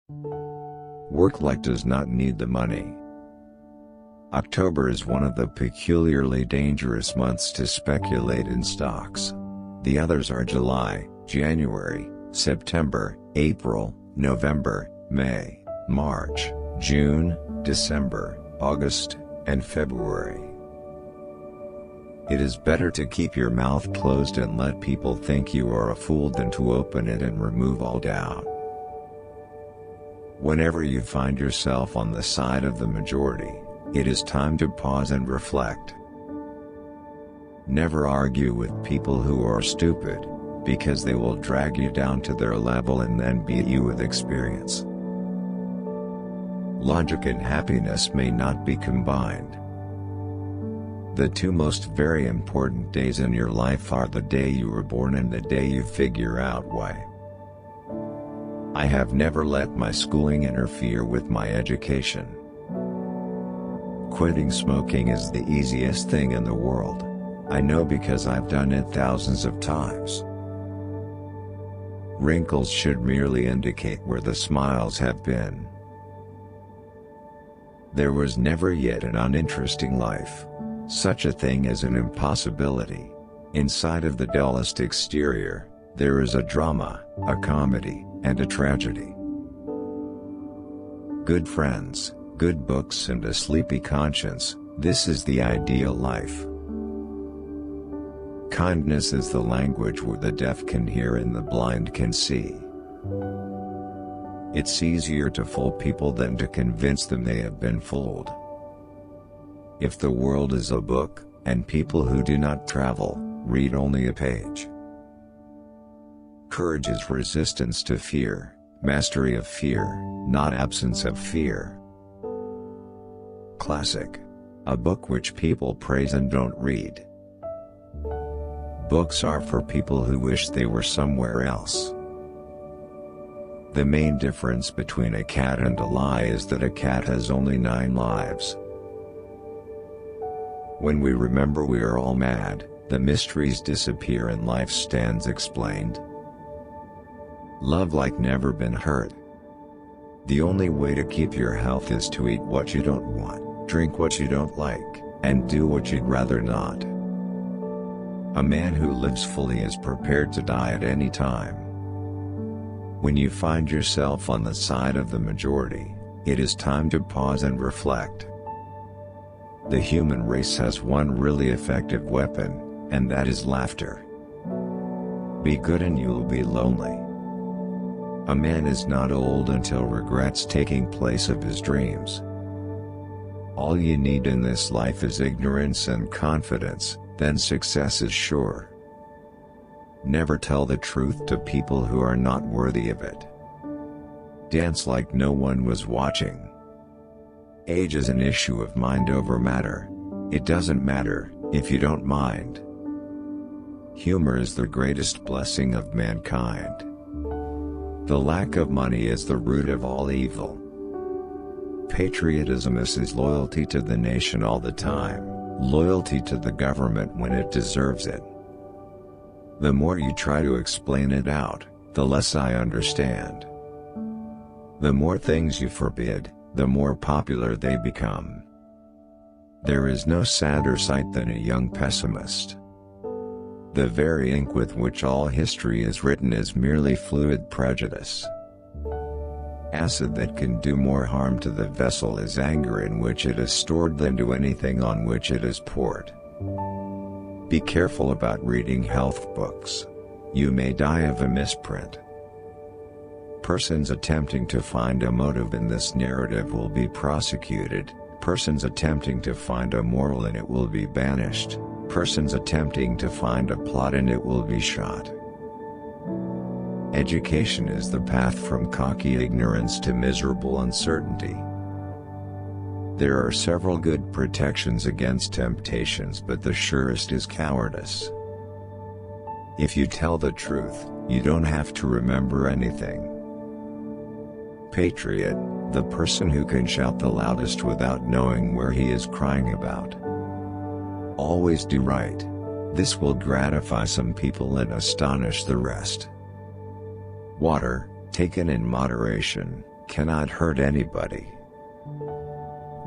Work like does not need the money. October is one of the peculiarly dangerous months to speculate in stocks. The others are July, January, September, April, November, May, March, June, December, August, and February. It is better to keep your mouth closed and let people think you are a fool than to open it and remove all doubt. Whenever you find yourself on the side of the majority, it is time to pause and reflect. Never argue with people who are stupid, because they will drag you down to their level and then beat you with experience. Logic and happiness may not be combined. The two most very important days in your life are the day you were born and the day you figure out why. I have never let my schooling interfere with my education. Quitting smoking is the easiest thing in the world. I know because I've done it thousands of times. Wrinkles should merely indicate where the smiles have been. There was never yet an uninteresting life. Such a thing as an impossibility. Inside of the dullest exterior, there is a drama, a comedy, and a tragedy. Good friends, good books and a sleepy conscience, this is the ideal life. Kindness is the language where the deaf can hear and the blind can see. It's easier to fool people than to convince them they have been fooled. If the world is a book, and people who do not travel, read only a page. Courage is resistance to fear, mastery of fear, not absence of fear. Classic. A book which people praise and don't read. Books are for people who wish they were somewhere else. The main difference between a cat and a lie is that a cat has only 9 lives. When we remember we are all mad, the mysteries disappear and life stands explained. Love like never been hurt. The only way to keep your health is to eat what you don't want, drink what you don't like, and do what you'd rather not. A man who lives fully is prepared to die at any time. When you find yourself on the side of the majority, it is time to pause and reflect. The human race has one really effective weapon, and that is laughter. Be good and you'll be lonely. A man is not old until regrets taking place of his dreams. All you need in this life is ignorance and confidence, then success is sure. Never tell the truth to people who are not worthy of it. Dance like no one was watching. Age is an issue of mind over matter. It doesn't matter, if you don't mind. Humor is the greatest blessing of mankind. The lack of money is the root of all evil. Patriotism is loyalty to the nation all the time, loyalty to the government when it deserves it. The more you try to explain it out, the less I understand. The more things you forbid, the more popular they become. There is no sadder sight than a young pessimist. The very ink with which all history is written is merely fluid prejudice. Acid that can do more harm to the vessel is anger in which it is stored than to anything on which it is poured. Be careful about reading health books. You may die of a misprint. Persons attempting to find a motive in this narrative will be prosecuted. Persons attempting to find a moral in it will be banished. Persons attempting to find a plot in it will be shot. Education is the path from cocky ignorance to miserable uncertainty. There are several good protections against temptations, but the surest is cowardice. If you tell the truth, you don't have to remember anything. Patriot, the person who can shout the loudest without knowing where he is crying about. Always do right. This will gratify some people and astonish the rest. Water, taken in moderation, cannot hurt anybody.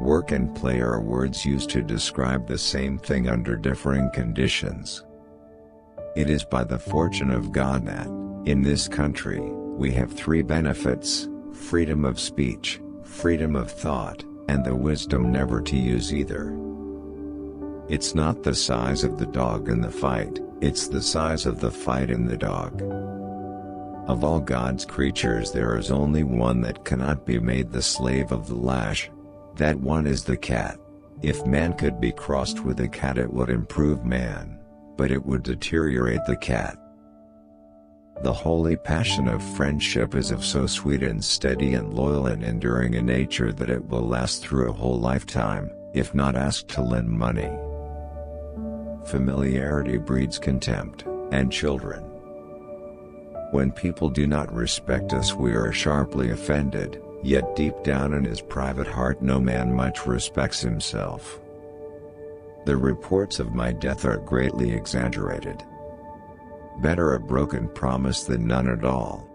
Work and play are words used to describe the same thing under differing conditions. It is by the fortune of God that, in this country, we have three benefits: freedom of speech, freedom of thought, and the wisdom never to use either. It's not the size of the dog in the fight, it's the size of the fight in the dog. Of all God's creatures, there is only one that cannot be made the slave of the lash. That one is the cat. If man could be crossed with a cat, it would improve man, but it would deteriorate the cat. The holy passion of friendship is of so sweet and steady and loyal and enduring a nature that it will last through a whole lifetime, if not asked to lend money. Familiarity breeds contempt, and children. When people do not respect us, we are sharply offended, yet deep down in his private heart no man much respects himself. The reports of my death are greatly exaggerated. Better a broken promise than none at all.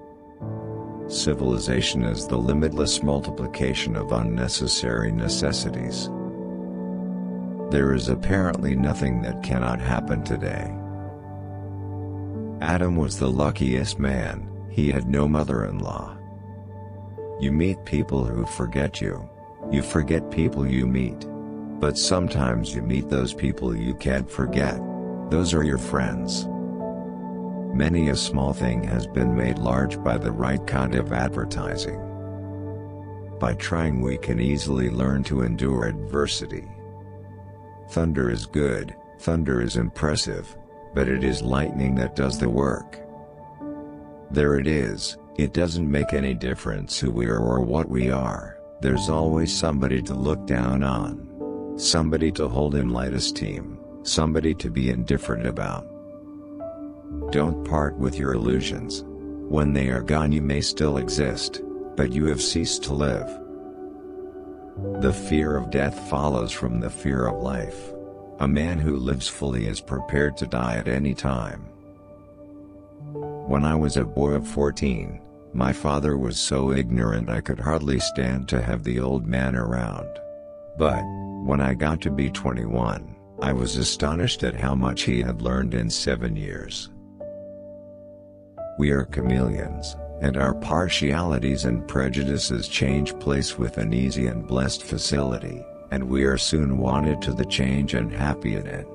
Civilization is the limitless multiplication of unnecessary necessities. There is apparently nothing that cannot happen today. Adam was the luckiest man, he had no mother-in-law. You meet people who forget you. You forget people you meet. But sometimes you meet those people you can't forget. Those are your friends. Many a small thing has been made large by the right kind of advertising. By trying, we can easily learn to endure adversity. Thunder is good, thunder is impressive, but it is lightning that does the work. There it is, it doesn't make any difference who we are or what we are, there's always somebody to look down on. Somebody to hold in light esteem, somebody to be indifferent about. Don't part with your illusions. When they are gone, you may still exist, but you have ceased to live. The fear of death follows from the fear of life. A man who lives fully is prepared to die at any time. When I was a boy of 14, my father was so ignorant I could hardly stand to have the old man around. But, when I got to be 21, I was astonished at how much he had learned in 7 years. We are chameleons, and our partialities and prejudices change place with an easy and blessed facility, and we are soon wonted to the change and happy in it.